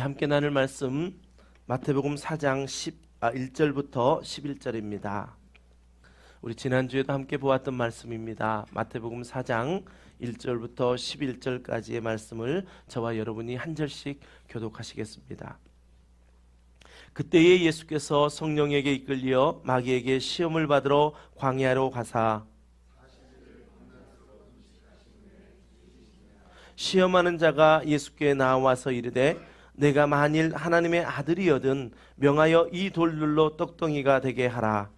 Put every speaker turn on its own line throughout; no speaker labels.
우리 함께 나눌 말씀 마태복음 4장 1절부터 11절입니다. 우리 지난주에도 함께 보았던 말씀입니다. 마태복음 4장 1절부터 11절까지의 말씀을 저와 여러분이 한 절씩 교독하시겠습니다. 그때에 예수께서 성령에게 이끌려 마귀에게 시험을 받으러 광야로 가사 시험하는 자가 예수께 나와서 이르되 내가 만일 하나님의 아들이거든 명하여 이 돌들로 떡덩이가 되게 하라.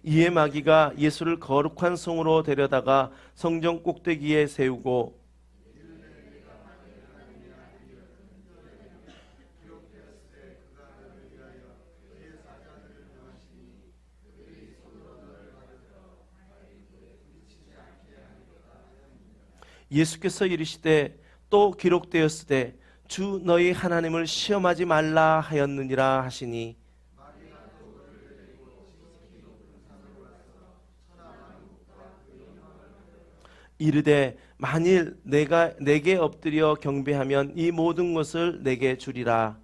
이에 마귀가 예수를 거룩한 성으로 데려다가 성전 꼭대기에 세우고 예수께서 이르시되 또 기록되었으되 주 너희 하나님을 시험하지 말라 하였느니라 하시니 이르되 만일 내가 내게 엎드려 경배하면 이 모든 것을 내게 주리라.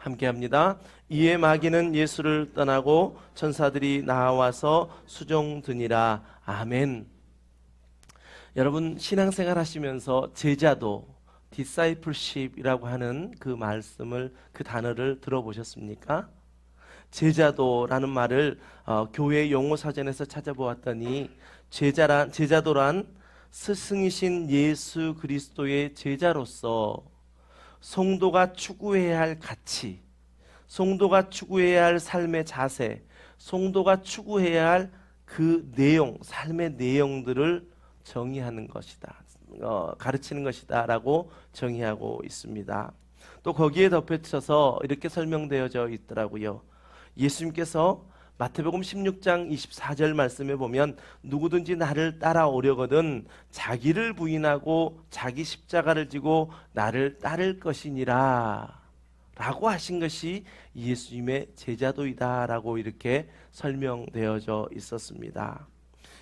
함께합니다. 이에 마귀는 예수를 떠나고 천사들이 나와서 수종드니라. 아멘. 여러분 신앙생활 하시면서 제자도 discipleship이라고 하는 그 말씀을 그 단어를 들어보셨습니까? 제자도라는 말을 교회 용어 사전에서 찾아보았더니 제자도란 스승이신 예수 그리스도의 제자로서 성도가 추구해야 할 가치, 성도가 추구해야 할 삶의 자세, 성도가 추구해야 할 그 내용, 삶의 내용들을 정의하는 것이다. 가르치는 것이다 라고 정의하고 있습니다. 또 거기에 덧붙여서 이렇게 설명되어져 있더라고요. 예수님께서 마태복음 16장 24절 말씀에 보면 누구든지 나를 따라오려거든 자기를 부인하고 자기 십자가를 지고 나를 따를 것이니라 라고 하신 것이 예수님의 제자도이다 라고 이렇게 설명되어져 있었습니다.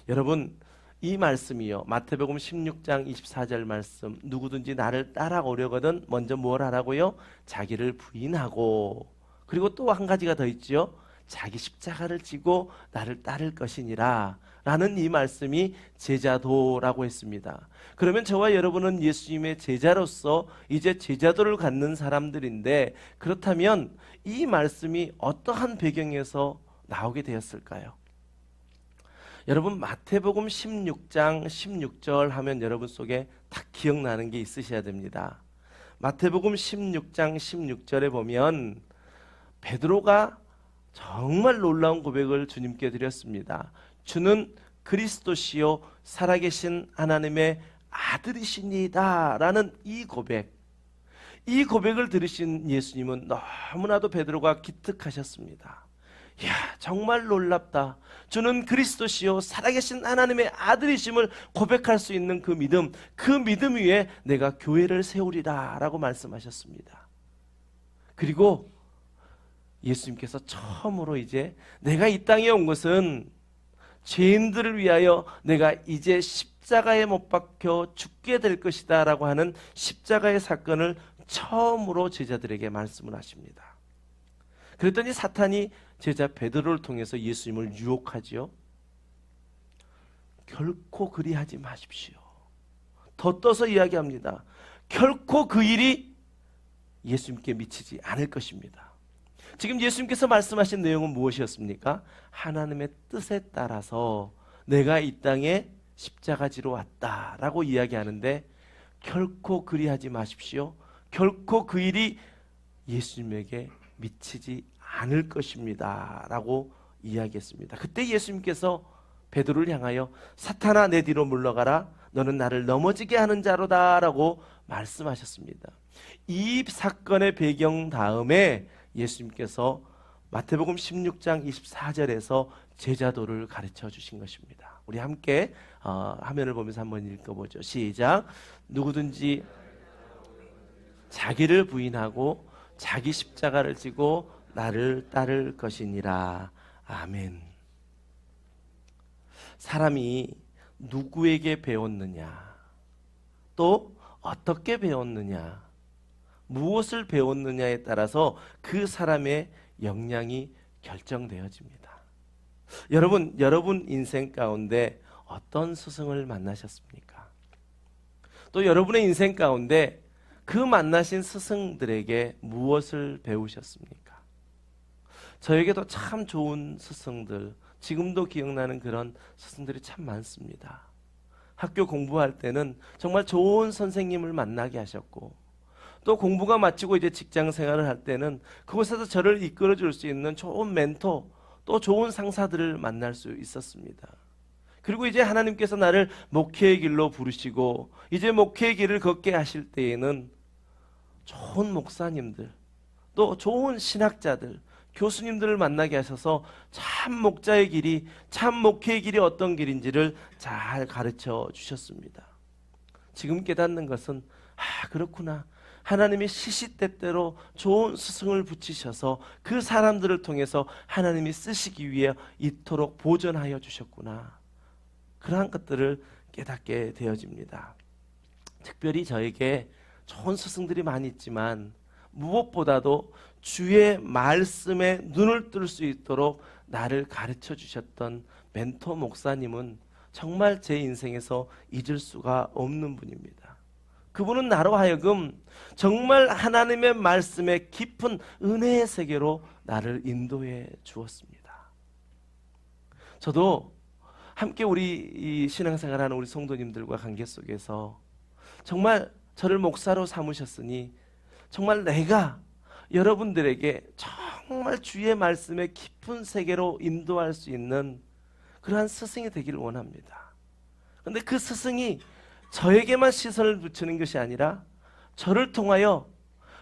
여러분 이 말씀이요 마태복음 16장 24절 말씀 누구든지 나를 따라오려거든 먼저 뭘 하라고요? 자기를 부인하고 그리고 또 한 가지가 더 있죠. 자기 십자가를 지고 나를 따를 것이니라 라는 이 말씀이 제자도라고 했습니다. 그러면 저와 여러분은 예수님의 제자로서 이제 제자도를 갖는 사람들인데 그렇다면 이 말씀이 어떠한 배경에서 나오게 되었을까요? 여러분 마태복음 16장 16절 하면 여러분 속에 딱 기억나는 게 있으셔야 됩니다. 마태복음 16장 16절에 보면 베드로가 정말 놀라운 고백을 주님께 드렸습니다. 주는 그리스도시요 살아계신 하나님의 아들이시니다 라는 이 고백을 들으신 예수님은 너무나도 베드로가 기특하셨습니다. 이야 정말 놀랍다. 주는 그리스도시요 살아계신 하나님의 아들이심을 고백할 수 있는 그 믿음 위에 내가 교회를 세우리라 라고 말씀하셨습니다. 그리고 예수님께서 처음으로 이제 내가 이 땅에 온 것은 죄인들을 위하여 내가 이제 십자가에 못 박혀 죽게 될 것이다 라고 하는 십자가의 사건을 처음으로 제자들에게 말씀을 하십니다. 그랬더니 사탄이 제자 베드로를 통해서 예수님을 유혹하지요. 결코 그리하지 마십시오. 더 떠서 이야기합니다. 결코 그 일이 예수님께 미치지 않을 것입니다. 지금 예수님께서 말씀하신 내용은 무엇이었습니까? 하나님의 뜻에 따라서 내가 이 땅에 십자가 지러 왔다라고 이야기하는데 결코 그리하지 마십시오. 결코 그 일이 예수님에게 미치지 않을 것입니다 라고 이야기했습니다. 그때 예수님께서 베드로를 향하여 사탄아 내 뒤로 물러가라 너는 나를 넘어지게 하는 자로다 라고 말씀하셨습니다. 이 사건의 배경 다음에 예수님께서 마태복음 16장 24절에서 제자도를 가르쳐 주신 것입니다. 우리 함께 화면을 보면서 한번 읽어보죠. 시작. 누구든지 자기를 부인하고 자기 십자가를 지고 나를 따를 것이니라. 아멘. 사람이 누구에게 배웠느냐, 또 어떻게 배웠느냐, 무엇을 배웠느냐에 따라서 그 사람의 역량이 결정되어집니다. 여러분 인생 가운데 어떤 스승을 만나셨습니까? 또 여러분의 인생 가운데 그 만나신 스승들에게 무엇을 배우셨습니까? 저에게도 참 좋은 스승들, 지금도 기억나는 그런 스승들이 참 많습니다. 학교 공부할 때는 정말 좋은 선생님을 만나게 하셨고, 또 공부가 마치고 이제 직장 생활을 할 때는 그곳에서 저를 이끌어 줄 수 있는 좋은 멘토, 또 좋은 상사들을 만날 수 있었습니다. 그리고 이제 하나님께서 나를 목회의 길로 부르시고 이제 목회의 길을 걷게 하실 때에는 좋은 목사님들, 또 좋은 신학자들, 교수님들을 만나게 하셔서 참 목자의 길이, 참 목회의 길이 어떤 길인지를 잘 가르쳐 주셨습니다. 지금 깨닫는 것은 그렇구나. 하나님이 시시때때로 좋은 스승을 붙이셔서 그 사람들을 통해서 하나님이 쓰시기 위해 이토록 보존하여 주셨구나. 그러한 것들을 깨닫게 되어집니다. 특별히 저에게 좋은 스승들이 많이 있지만 무엇보다도 주의 말씀에 눈을 뜰 수 있도록 나를 가르쳐 주셨던 멘토 목사님은 정말 제 인생에서 잊을 수가 없는 분입니다. 그분은 나로 하여금 정말 하나님의 말씀의 깊은 은혜의 세계로 나를 인도해 주었습니다. 저도 함께 우리 이 신앙생활하는 우리 성도님들과 관계 속에서 정말 저를 목사로 삼으셨으니 정말 내가 여러분들에게 정말 주의 말씀의 깊은 세계로 인도할 수 있는 그러한 스승이 되기를 원합니다. 그런데 그 스승이 저에게만 시선을 붙이는 것이 아니라 저를 통하여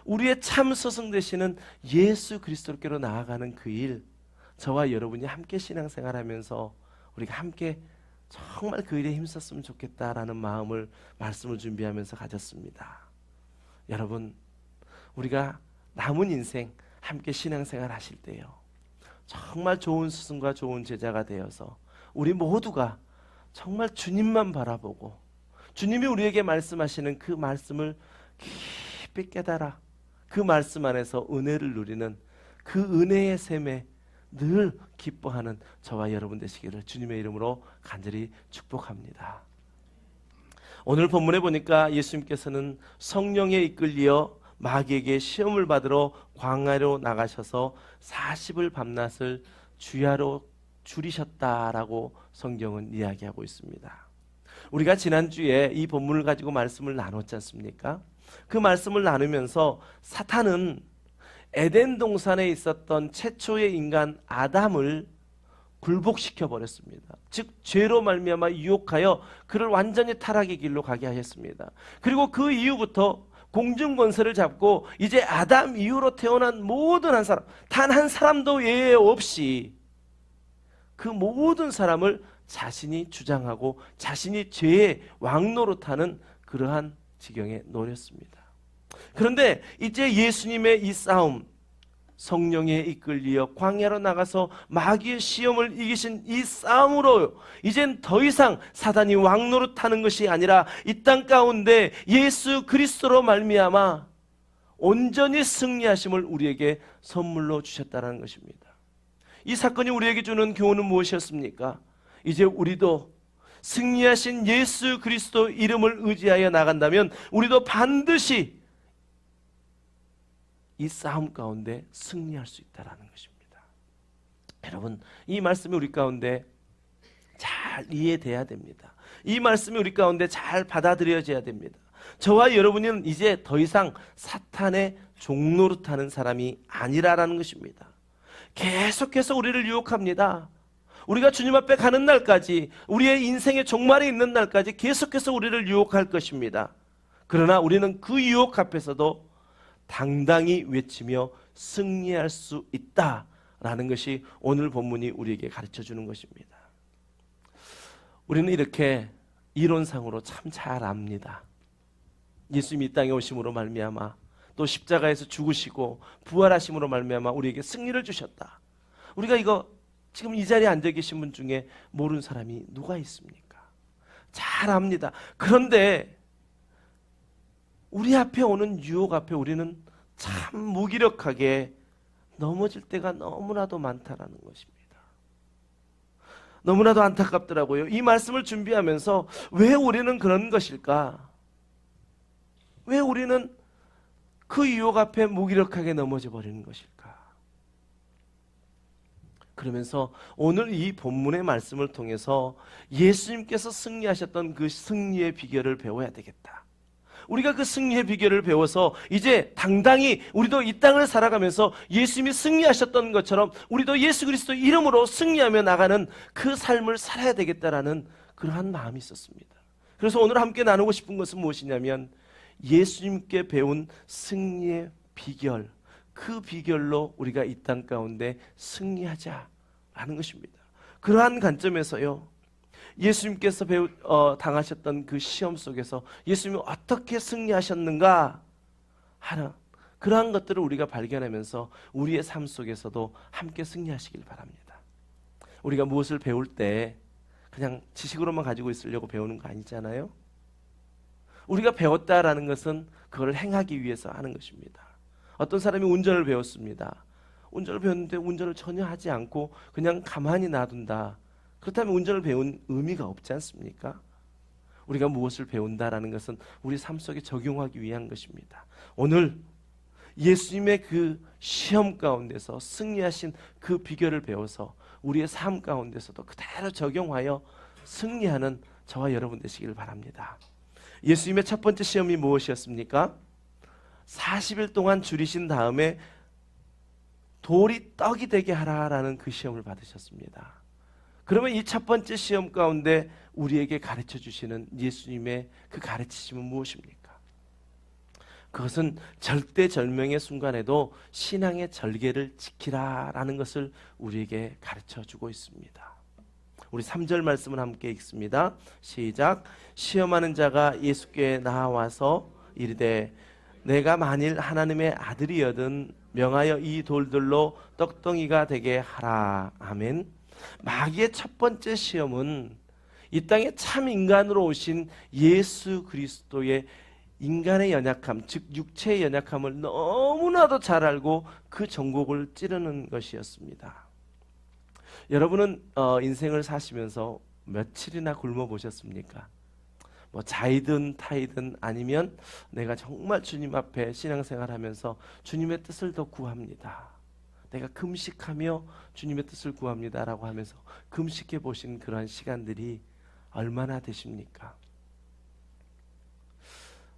우리의 참 스승 되시는 예수 그리스도께로 나아가는 그 일, 저와 여러분이 함께 신앙생활하면서 우리가 함께 정말 그 일에 힘썼으면 좋겠다라는 마음을 말씀을 준비하면서 가졌습니다. 여러분, 우리가 남은 인생 함께 신앙생활 하실 때요, 정말 좋은 스승과 좋은 제자가 되어서 우리 모두가 정말 주님만 바라보고 주님이 우리에게 말씀하시는 그 말씀을 깊이 깨달아 그 말씀 안에서 은혜를 누리는 그 은혜의 샘에 늘 기뻐하는 저와 여러분 되시기를 주님의 이름으로 간절히 축복합니다. 오늘 본문에 보니까 예수님께서는 성령에 이끌려 마귀에게 시험을 받으러 광야로 나가셔서 40을 밤낮을 주야로 줄이셨다라고 성경은 이야기하고 있습니다. 우리가 지난주에 이 본문을 가지고 말씀을 나눴지 않습니까? 그 말씀을 나누면서 사탄은 에덴 동산에 있었던 최초의 인간 아담을 굴복시켜 버렸습니다. 즉 죄로 말미암아 유혹하여 그를 완전히 타락의 길로 가게 하셨습니다. 그리고 그 이후부터 공중권세를 잡고 이제 아담 이후로 태어난 모든 한 사람, 단 한 사람도 예외 없이 그 모든 사람을 자신이 주장하고 자신이 죄의 왕노릇하는 그러한 지경에 놓였습니다. 그런데 이제 예수님의 이 싸움, 성령에 이끌려 광야로 나가서 마귀의 시험을 이기신 이 싸움으로 이젠 더 이상 사단이 왕노릇하는 것이 아니라 이 땅 가운데 예수 그리스도로 말미암아 온전히 승리하심을 우리에게 선물로 주셨다는 것입니다. 이 사건이 우리에게 주는 교훈은 무엇이었습니까? 이제 우리도 승리하신 예수 그리스도 이름을 의지하여 나간다면 우리도 반드시 이 싸움 가운데 승리할 수 있다는 것입니다. 여러분, 이 말씀이 우리 가운데 잘 이해돼야 됩니다. 이 말씀이 우리 가운데 잘 받아들여져야 됩니다. 저와 여러분은 이제 더 이상 사탄의 종노릇하는 사람이 아니라라는 것입니다. 계속해서 우리를 유혹합니다. 우리가 주님 앞에 가는 날까지, 우리의 인생의 종말에 있는 날까지 계속해서 우리를 유혹할 것입니다. 그러나 우리는 그 유혹 앞에서도 당당히 외치며 승리할 수 있다라는 것이 오늘 본문이 우리에게 가르쳐주는 것입니다. 우리는 이렇게 이론상으로 참 잘 압니다. 예수님이 이 땅에 오심으로 말미암아 또 십자가에서 죽으시고 부활하심으로 말미암아 우리에게 승리를 주셨다. 우리가 이거 지금 이 자리에 앉아 계신 분 중에 모르는 사람이 누가 있습니까? 잘 압니다. 그런데 우리 앞에 오는 유혹 앞에 우리는 참 무기력하게 넘어질 때가 너무나도 많다라는 것입니다. 너무나도 안타깝더라고요. 이 말씀을 준비하면서 왜 우리는 그런 것일까? 왜 우리는 그 유혹 앞에 무기력하게 넘어져 버리는 것일까? 그러면서 오늘 이 본문의 말씀을 통해서 예수님께서 승리하셨던 그 승리의 비결을 배워야 되겠다. 우리가 그 승리의 비결을 배워서 이제 당당히 우리도 이 땅을 살아가면서 예수님이 승리하셨던 것처럼 우리도 예수 그리스도 이름으로 승리하며 나가는 그 삶을 살아야 되겠다라는 그러한 마음이 있었습니다. 그래서 오늘 함께 나누고 싶은 것은 무엇이냐면 예수님께 배운 승리의 비결, 그 비결로 우리가 이 땅 가운데 승리하자라는 것입니다. 그러한 관점에서요, 예수님께서 당하셨던 그 시험 속에서 예수님이 어떻게 승리하셨는가 하는 그러한 것들을 우리가 발견하면서 우리의 삶 속에서도 함께 승리하시길 바랍니다. 우리가 무엇을 배울 때 그냥 지식으로만 가지고 있으려고 배우는 거 아니잖아요. 우리가 배웠다라는 것은 그걸 행하기 위해서 하는 것입니다. 어떤 사람이 운전을 배웠습니다. 운전을 배웠는데 운전을 전혀 하지 않고 그냥 가만히 놔둔다. 그렇다면 운전을 배운 의미가 없지 않습니까? 우리가 무엇을 배운다라는 것은 우리 삶 속에 적용하기 위한 것입니다. 오늘 예수님의 그 시험 가운데서 승리하신 그 비결을 배워서 우리의 삶 가운데서도 그대로 적용하여 승리하는 저와 여러분 되시길 바랍니다. 예수님의 첫 번째 시험이 무엇이었습니까? 40일 동안 줄이신 다음에 돌이 떡이 되게 하라라는 그 시험을 받으셨습니다. 그러면 이 첫 번째 시험 가운데 우리에게 가르쳐 주시는 예수님의 그 가르치심은 무엇입니까? 그것은 절대절명의 순간에도 신앙의 절개를 지키라라는 것을 우리에게 가르쳐 주고 있습니다. 우리 3절 말씀을 함께 읽습니다. 시작. 시험하는 자가 예수께 나와서 이르되 내가 만일 하나님의 아들이여든 명하여 이 돌들로 떡덩이가 되게 하라. 아멘. 마귀의 첫 번째 시험은 이 땅에 참 인간으로 오신 예수 그리스도의 인간의 연약함, 즉 육체의 연약함을 너무나도 잘 알고 그 전곡을 찌르는 것이었습니다. 여러분은 인생을 사시면서 며칠이나 굶어 보셨습니까? 뭐 자이든 타이든 아니면 내가 정말 주님 앞에 신앙생활하면서 주님의 뜻을 더 구합니다. 내가 금식하며 주님의 뜻을 구합니다라고 하면서 금식해 보신 그러한 시간들이 얼마나 되십니까?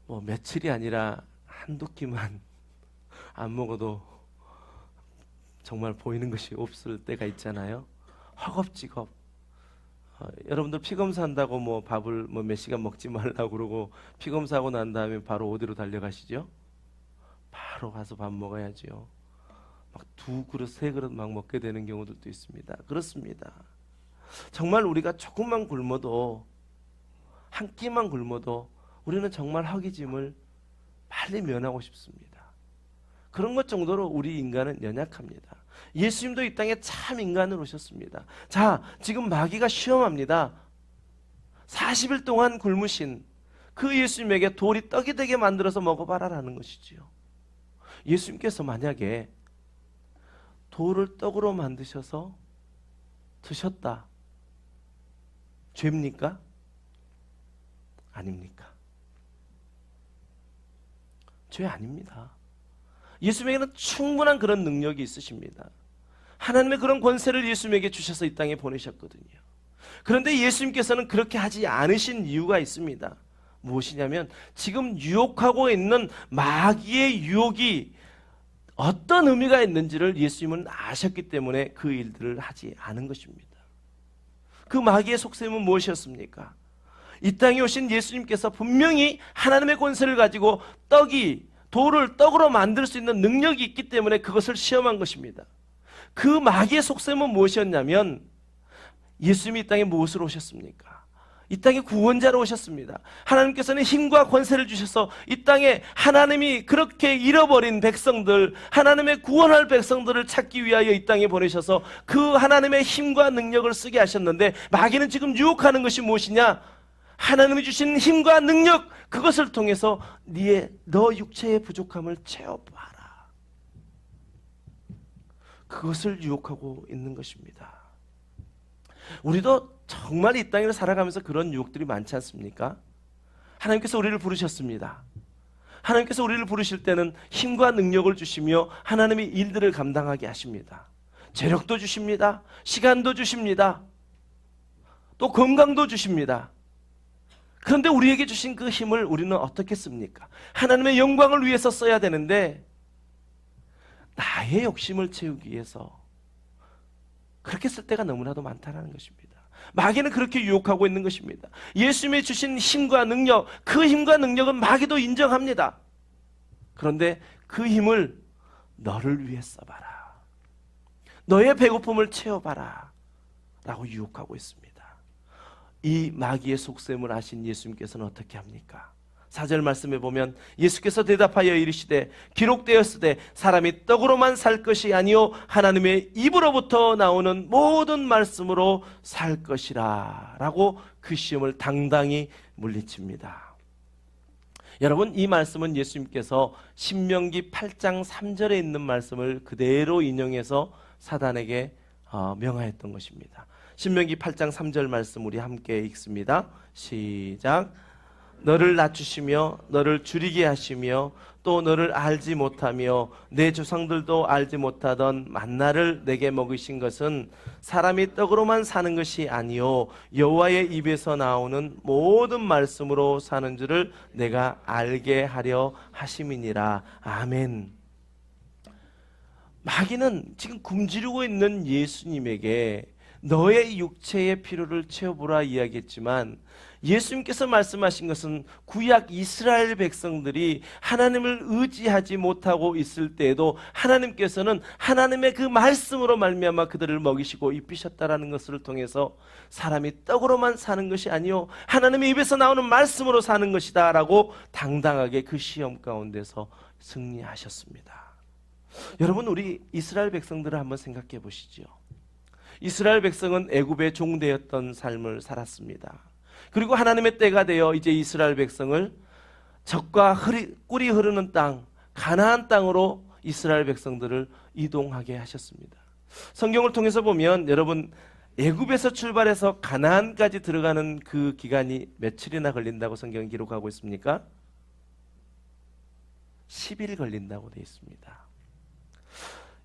뭐 며칠이 아니라 한두 끼만 안 먹어도 정말 보이는 것이 없을 때가 있잖아요. 허겁지겁. 여러분들 피검사한다고 뭐 밥을 뭐 몇 시간 먹지 말라고 그러고 피검사하고 난 다음에 바로 어디로 달려가시죠? 바로 가서 밥 먹어야죠. 막 2그릇, 3그릇 막 먹게 되는 경우들도 있습니다. 그렇습니다. 정말 우리가 조금만 굶어도 한 끼만 굶어도 우리는 정말 허기짐을 빨리 면하고 싶습니다. 그런 것 정도로 우리 인간은 연약합니다. 예수님도 이 땅에 참 인간으로 오셨습니다. 자, 지금 마귀가 시험합니다. 40일 동안 굶으신 그 예수님에게 돌이 떡이 되게 만들어서 먹어봐라라는 것이지요. 예수님께서 만약에 돌을 떡으로 만드셔서 드셨다. 죄입니까? 아닙니까? 죄 아닙니다. 예수님에게는 충분한 그런 능력이 있으십니다. 하나님의 그런 권세를 예수님에게 주셔서 이 땅에 보내셨거든요. 그런데 예수님께서는 그렇게 하지 않으신 이유가 있습니다. 무엇이냐면 지금 유혹하고 있는 마귀의 유혹이 어떤 의미가 있는지를 예수님은 아셨기 때문에 그 일들을 하지 않은 것입니다. 그 마귀의 속셈은 무엇이었습니까? 이 땅에 오신 예수님께서 분명히 하나님의 권세를 가지고 돌을 떡으로 만들 수 있는 능력이 있기 때문에 그것을 시험한 것입니다. 그 마귀의 속셈은 무엇이었냐면 예수님이 이 땅에 무엇으로 오셨습니까? 이 땅에 구원자로 오셨습니다. 하나님께서는 힘과 권세를 주셔서 이 땅에 하나님이 그렇게 잃어버린 백성들, 하나님의 구원할 백성들을 찾기 위하여 이 땅에 보내셔서 그 하나님의 힘과 능력을 쓰게 하셨는데, 마귀는 지금 유혹하는 것이 무엇이냐? 하나님이 주신 힘과 능력, 그것을 통해서 너 육체의 부족함을 채워봐라. 그것을 유혹하고 있는 것입니다. 우리도 정말 이 땅을 살아가면서 그런 유혹들이 많지 않습니까? 하나님께서 우리를 부르셨습니다. 하나님께서 우리를 부르실 때는 힘과 능력을 주시며 하나님이 일들을 감당하게 하십니다. 재력도 주십니다. 시간도 주십니다. 또 건강도 주십니다. 그런데 우리에게 주신 그 힘을 우리는 어떻게 씁니까? 하나님의 영광을 위해서 써야 되는데 나의 욕심을 채우기 위해서 그렇게 쓸 때가 너무나도 많다는 것입니다. 마귀는 그렇게 유혹하고 있는 것입니다. 예수님이 주신 힘과 능력, 그 힘과 능력은 마귀도 인정합니다. 그런데 그 힘을 너를 위해 써봐라. 너의 배고픔을 채워봐라 라고 유혹하고 있습니다. 이 마귀의 속셈을 아신 예수님께서는 어떻게 합니까? 4절 말씀에 보면 예수께서 대답하여 이르시되 기록되었으되 사람이 떡으로만 살 것이 아니요 하나님의 입으로부터 나오는 모든 말씀으로 살 것이라 라고 그 시험을 당당히 물리칩니다. 여러분, 이 말씀은 예수님께서 신명기 8장 3절에 있는 말씀을 그대로 인용해서 사단에게 명하였던 것입니다. 신명기 8장 3절 말씀 우리 함께 읽습니다. 시작. 너를 낮추시며 너를 줄이게 하시며 또 너를 알지 못하며 내 조상들도 알지 못하던 만나를 내게 먹이신 것은 사람이 떡으로만 사는 것이 아니요 여호와의 입에서 나오는 모든 말씀으로 사는 줄을 내가 알게 하려 하심이니라. 아멘. 마귀는 지금 굶주리고 있는 예수님에게 너의 육체의 필요를 채워보라 이야기했지만, 예수님께서 말씀하신 것은 구약 이스라엘 백성들이 하나님을 의지하지 못하고 있을 때에도 하나님께서는 하나님의 그 말씀으로 말미암아 그들을 먹이시고 입히셨다라는 것을 통해서 사람이 떡으로만 사는 것이 아니요 하나님의 입에서 나오는 말씀으로 사는 것이다 라고 당당하게 그 시험 가운데서 승리하셨습니다. 여러분, 우리 이스라엘 백성들을 한번 생각해 보시죠. 이스라엘 백성은 애굽의 종되었던 삶을 살았습니다. 그리고 하나님의 때가 되어 이제 이스라엘 백성을 적과 꿀이 흐르는 땅 가나안 땅으로 이스라엘 백성들을 이동하게 하셨습니다. 성경을 통해서 보면 여러분, 애굽에서 출발해서 가나안까지 들어가는 그 기간이 며칠이나 걸린다고 성경이 기록하고 있습니까? 10일 걸린다고 되어 있습니다.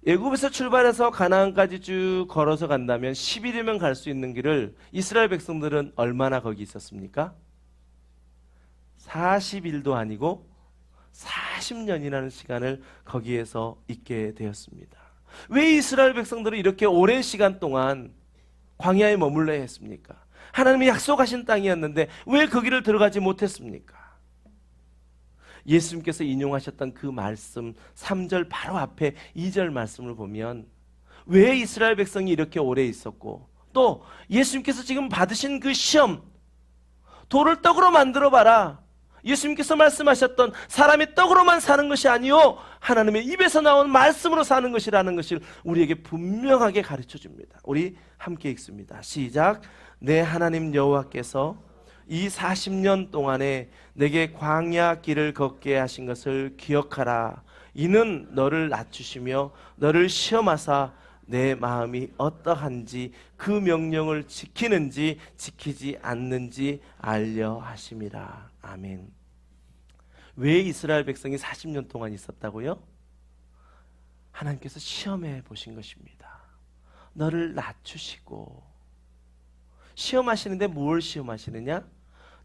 애굽에서 출발해서 가나안까지 쭉 걸어서 간다면 10일이면 갈 수 있는 길을 이스라엘 백성들은 얼마나 거기 있었습니까? 40일도 아니고 40년이라는 시간을 거기에서 있게 되었습니다. 왜 이스라엘 백성들은 이렇게 오랜 시간 동안 광야에 머물러야 했습니까? 하나님이 약속하신 땅이었는데 왜 거기를 들어가지 못했습니까? 예수님께서 인용하셨던 그 말씀 3절 바로 앞에 2절 말씀을 보면 왜 이스라엘 백성이 이렇게 오래 있었고, 또 예수님께서 지금 받으신 그 시험, 돌을 떡으로 만들어 봐라, 예수님께서 말씀하셨던 사람이 떡으로만 사는 것이 아니요 하나님의 입에서 나온 말씀으로 사는 것이라는 것을 우리에게 분명하게 가르쳐 줍니다. 우리 함께 읽습니다. 시작. 내 하나님 여호와께서 이 40년 동안에 내게 광야 길을 걷게 하신 것을 기억하라. 이는 너를 낮추시며 너를 시험하사 내 마음이 어떠한지 그 명령을 지키는지 지키지 않는지 알려 하심이라. 아멘. 왜 이스라엘 백성이 40년 동안 있었다고요? 하나님께서 시험해 보신 것입니다. 너를 낮추시고, 시험하시는데 뭘 시험하시느냐?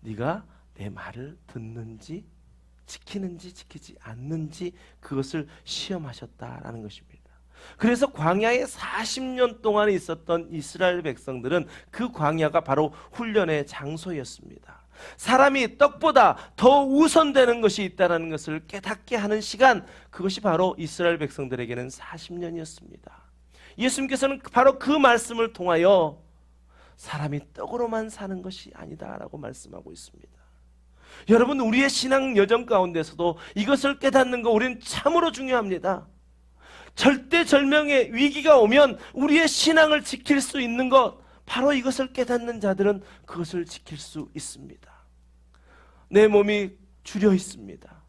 네가 내 말을 듣는지 지키는지 지키지 않는지 그것을 시험하셨다라는 것입니다. 그래서 광야에 40년 동안 있었던 이스라엘 백성들은 그 광야가 바로 훈련의 장소였습니다. 사람이 떡보다 더 우선되는 것이 있다는 것을 깨닫게 하는 시간, 그것이 바로 이스라엘 백성들에게는 40년이었습니다. 예수님께서는 바로 그 말씀을 통하여 사람이 떡으로만 사는 것이 아니다라고 말씀하고 있습니다. 여러분, 우리의 신앙 여정 가운데서도 이것을 깨닫는 거 우리는 참으로 중요합니다. 절대절명의 위기가 오면 우리의 신앙을 지킬 수 있는 것, 바로 이것을 깨닫는 자들은 그것을 지킬 수 있습니다. 내 몸이 줄여 있습니다.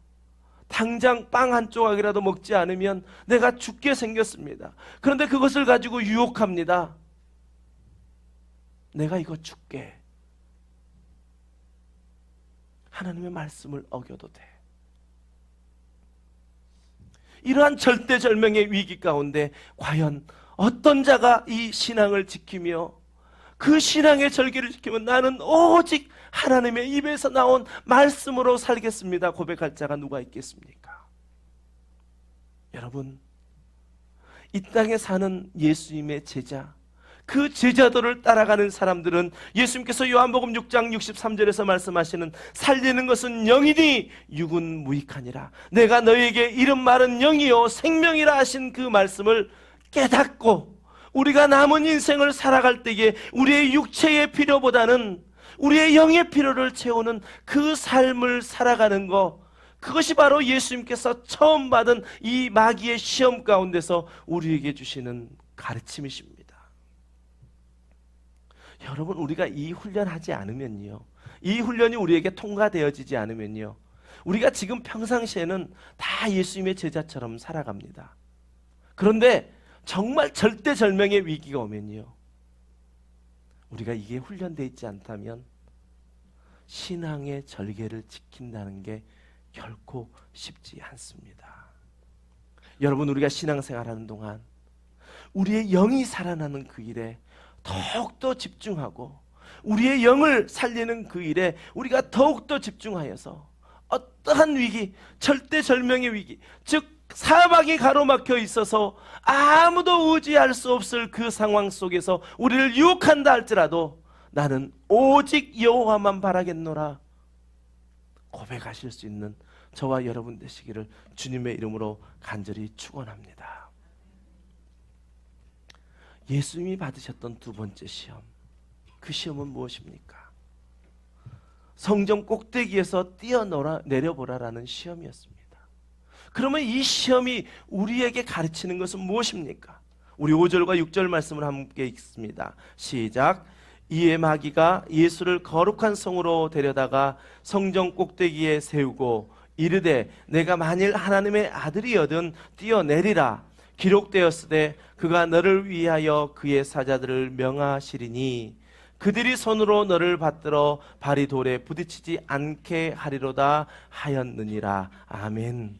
당장 빵 한 조각이라도 먹지 않으면 내가 죽게 생겼습니다. 그런데 그것을 가지고 유혹합니다. 내가 이거 줄게. 하나님의 말씀을 어겨도 돼. 이러한 절대절명의 위기 가운데 과연 어떤 자가 이 신앙을 지키며 그 신앙의 절개를 지키면 나는 오직 하나님의 입에서 나온 말씀으로 살겠습니다 고백할 자가 누가 있겠습니까? 여러분, 이 땅에 사는 예수님의 제자, 그 제자도를 따라가는 사람들은 예수님께서 요한복음 6장 63절에서 말씀하시는 살리는 것은 영이니 육은 무익하니라, 내가 너희에게 이른 말은 영이요 생명이라 하신 그 말씀을 깨닫고 우리가 남은 인생을 살아갈 때에 우리의 육체의 필요보다는 우리의 영의 필요를 채우는 그 삶을 살아가는 것, 그것이 바로 예수님께서 처음 받은 이 마귀의 시험 가운데서 우리에게 주시는 가르침이십니다. 여러분, 우리가 이 훈련하지 않으면요, 이 훈련이 우리에게 통과되어지지 않으면요, 우리가 지금 평상시에는 다 예수님의 제자처럼 살아갑니다. 그런데 정말 절대절명의 위기가 오면요, 우리가 이게 훈련되어 있지 않다면 신앙의 절개를 지킨다는 게 결코 쉽지 않습니다. 여러분, 우리가 신앙생활하는 동안 우리의 영이 살아나는 그 일에 더욱더 집중하고 우리의 영을 살리는 그 일에 우리가 더욱더 집중하여서 어떠한 위기, 절대절명의 위기, 즉 사막이 가로막혀 있어서 아무도 의지할 수 없을 그 상황 속에서 우리를 유혹한다 할지라도 나는 오직 여호와만 바라겠노라 고백하실 수 있는 저와 여러분 되시기를 주님의 이름으로 간절히 축원합니다. 예수님이 받으셨던 두 번째 시험, 그 시험은 무엇입니까? 성전 꼭대기에서 뛰어내려보라라는 시험이었습니다. 그러면 이 시험이 우리에게 가르치는 것은 무엇입니까? 우리 5절과 6절 말씀을 함께 읽습니다. 시작. 이에 마귀가 예수를 거룩한 성으로 데려다가 성전 꼭대기에 세우고 이르되 내가 만일 하나님의 아들이여든 뛰어내리라. 기록되었으되 그가 너를 위하여 그의 사자들을 명하시리니 그들이 손으로 너를 받들어 발이 돌에 부딪히지 않게 하리로다 하였느니라. 아멘.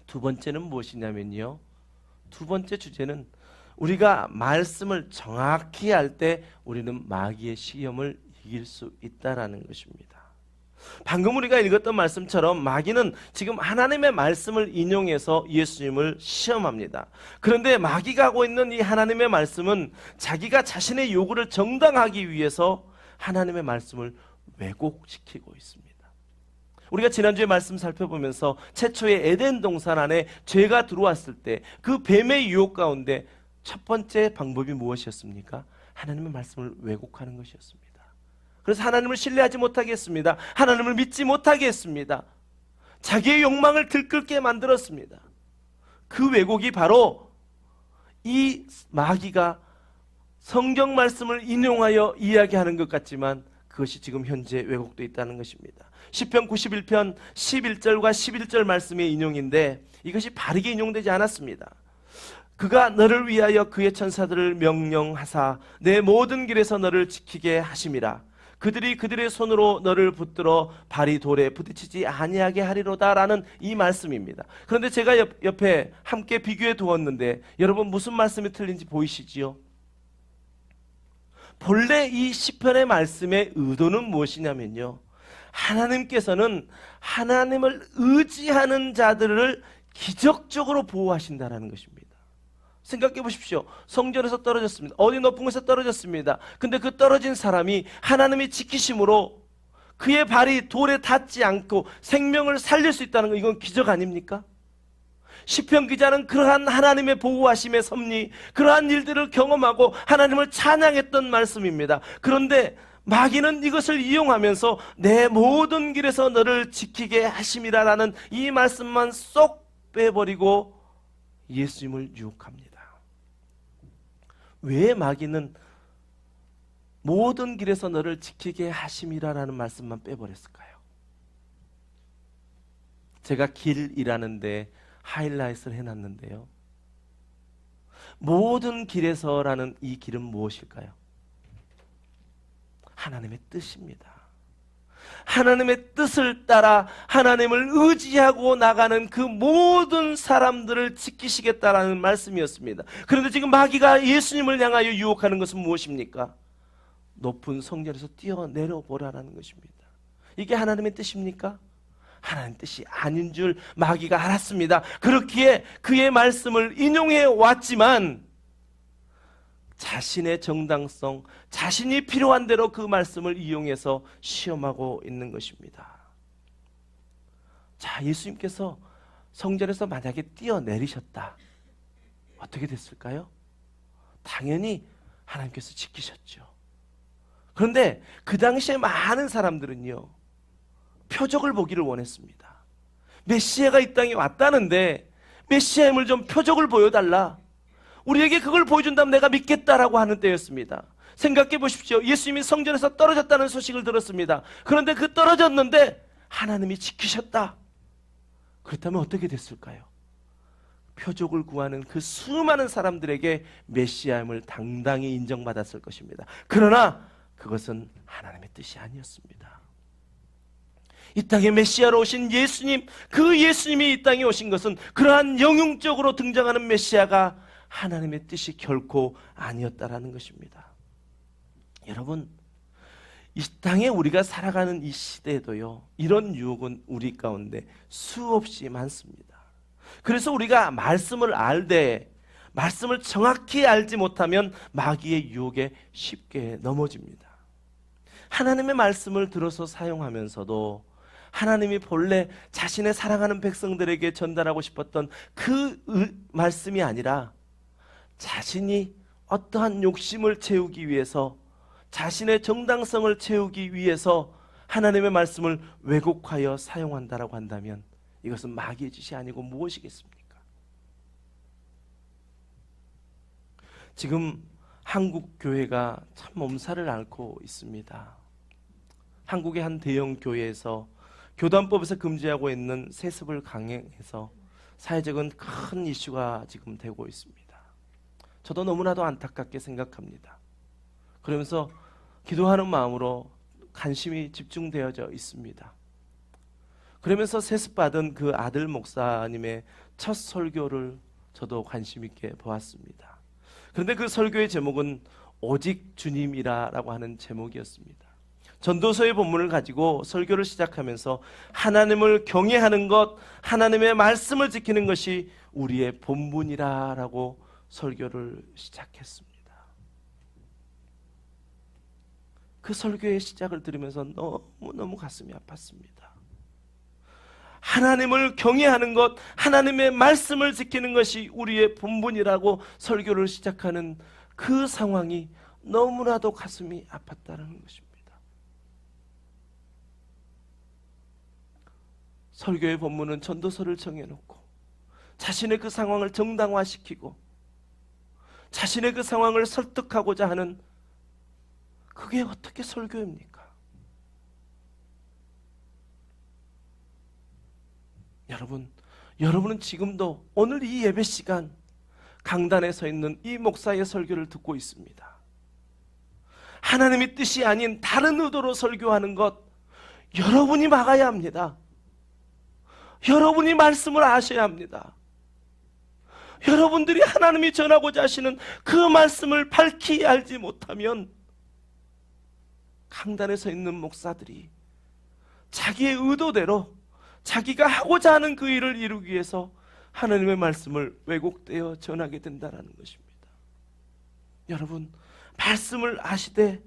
두 번째는 무엇이냐면요, 두 번째 주제는 우리가 말씀을 정확히 할 때 우리는 마귀의 시험을 이길 수 있다라는 것입니다. 방금 우리가 읽었던 말씀처럼 마귀는 지금 하나님의 말씀을 인용해서 예수님을 시험합니다. 그런데 마귀가 하고 있는 이 하나님의 말씀은 자기가 자신의 요구를 정당하기 위해서 하나님의 말씀을 왜곡시키고 있습니다. 우리가 지난주에 말씀 살펴보면서 최초의 에덴 동산 안에 죄가 들어왔을 때 그 뱀의 유혹 가운데 첫 번째 방법이 무엇이었습니까? 하나님의 말씀을 왜곡하는 것이었습니다. 그래서 하나님을 신뢰하지 못하게 했습니다. 하나님을 믿지 못하게 했습니다. 자기의 욕망을 들끓게 만들었습니다. 그 왜곡이 바로 이 마귀가 성경 말씀을 인용하여 이야기하는 것 같지만 그것이 지금 현재 왜곡되어 있다는 것입니다. 시편 91편 11절과 11절 말씀의 인용인데 이것이 바르게 인용되지 않았습니다. 그가 너를 위하여 그의 천사들을 명령하사 내 모든 길에서 너를 지키게 하심이라. 그들이 그들의 손으로 너를 붙들어 발이 돌에 부딪히지 아니하게 하리로다 라는 이 말씀입니다. 그런데 제가 옆에 함께 비교해 두었는데 여러분 무슨 말씀이 틀린지 보이시지요? 본래 이 시편의 말씀의 의도는 무엇이냐면요, 하나님께서는 하나님을 의지하는 자들을 기적적으로 보호하신다라는 것입니다. 생각해 보십시오. 성전에서 떨어졌습니다. 어디 높은 곳에 떨어졌습니다. 근데 그 떨어진 사람이 하나님이 지키심으로 그의 발이 돌에 닿지 않고 생명을 살릴 수 있다는 거, 이건 기적 아닙니까? 시편 기자는 그러한 하나님의 보호하심의 섭리, 그러한 일들을 경험하고 하나님을 찬양했던 말씀입니다. 그런데 마귀는 이것을 이용하면서 내 모든 길에서 너를 지키게 하심이라라는 이 말씀만 쏙 빼버리고 예수님을 유혹합니다. 왜 마귀는 모든 길에서 너를 지키게 하심이라라는 말씀만 빼버렸을까요? 제가 길이라는데 하이라이트를 해놨는데요. 모든 길에서라는 이 길은 무엇일까요? 하나님의 뜻입니다. 하나님의 뜻을 따라 하나님을 의지하고 나가는 그 모든 사람들을 지키시겠다라는 말씀이었습니다. 그런데 지금 마귀가 예수님을 향하여 유혹하는 것은 무엇입니까? 높은 성전에서 뛰어내려 보라는 것입니다. 이게 하나님의 뜻입니까? 하나님 뜻이 아닌 줄 마귀가 알았습니다. 그렇기에 그의 말씀을 인용해 왔지만 자신의 정당성, 자신이 필요한 대로 그 말씀을 이용해서 시험하고 있는 것입니다. 자, 예수님께서 성전에서 만약에 뛰어내리셨다. 어떻게 됐을까요? 당연히 하나님께서 지키셨죠. 그런데 그 당시에 많은 사람들은요, 표적을 보기를 원했습니다. 메시아가 이 땅에 왔다는데 메시아임을 좀 표적을 보여달라. 우리에게 그걸 보여준다면 내가 믿겠다라고 하는 때였습니다. 생각해 보십시오. 예수님이 성전에서 떨어졌다는 소식을 들었습니다. 그런데 그 떨어졌는데 하나님이 지키셨다. 그렇다면 어떻게 됐을까요? 표적을 구하는 그 수많은 사람들에게 메시아임을 당당히 인정받았을 것입니다. 그러나 그것은 하나님의 뜻이 아니었습니다. 이 땅에 메시아로 오신 예수님, 그 예수님이 이 땅에 오신 것은 그러한 영웅적으로 등장하는 메시아가 하나님의 뜻이 결코 아니었다라는 것입니다. 여러분, 이 땅에 우리가 살아가는 이 시대에도요, 이런 유혹은 우리 가운데 수없이 많습니다. 그래서 우리가 말씀을 알되 말씀을 정확히 알지 못하면 마귀의 유혹에 쉽게 넘어집니다. 하나님의 말씀을 들어서 사용하면서도 하나님이 본래 자신의 사랑하는 백성들에게 전달하고 싶었던 그 말씀이 아니라 자신이 어떠한 욕심을 채우기 위해서, 자신의 정당성을 채우기 위해서 하나님의 말씀을 왜곡하여 사용한다라고 한다면 이것은 마귀의 짓이 아니고 무엇이겠습니까? 지금 한국 교회가 참 몸살을 앓고 있습니다. 한국의 한 대형 교회에서 교단법에서 금지하고 있는 세습을 강행해서 사회적인 큰 이슈가 지금 되고 있습니다. 저도 너무나도 안타깝게 생각합니다. 그러면서 기도하는 마음으로 관심이 집중되어져 있습니다. 그러면서 세습받은 그 아들 목사님의 첫 설교를 저도 관심 있게 보았습니다. 그런데 그 설교의 제목은 오직 주님이라라고 하는 제목이었습니다. 전도서의 본문을 가지고 설교를 시작하면서 하나님을 경외하는 것, 하나님의 말씀을 지키는 것이 우리의 본분이라라고 설교를 시작했습니다. 그 설교의 시작을 들으면서 너무너무 가슴이 아팠습니다. 하나님을 경외하는 것, 하나님의 말씀을 지키는 것이 우리의 본분이라고 설교를 시작하는 그 상황이 너무나도 가슴이 아팠다는 것입니다. 설교의 본문은 전도서를 정해놓고 자신의 그 상황을 정당화시키고 자신의 그 상황을 설득하고자 하는, 그게 어떻게 설교입니까? 여러분은 지금도 오늘 이 예배 시간 강단에 서 있는 이 목사의 설교를 듣고 있습니다. 하나님의 뜻이 아닌 다른 의도로 설교하는 것, 여러분이 막아야 합니다. 여러분이 말씀을 아셔야 합니다. 여러분들이 하나님이 전하고자 하시는 그 말씀을 밝히 알지 못하면 강단에 서 있는 목사들이 자기의 의도대로 자기가 하고자 하는 그 일을 이루기 위해서 하나님의 말씀을 왜곡되어 전하게 된다는 것입니다. 여러분, 말씀을 아시되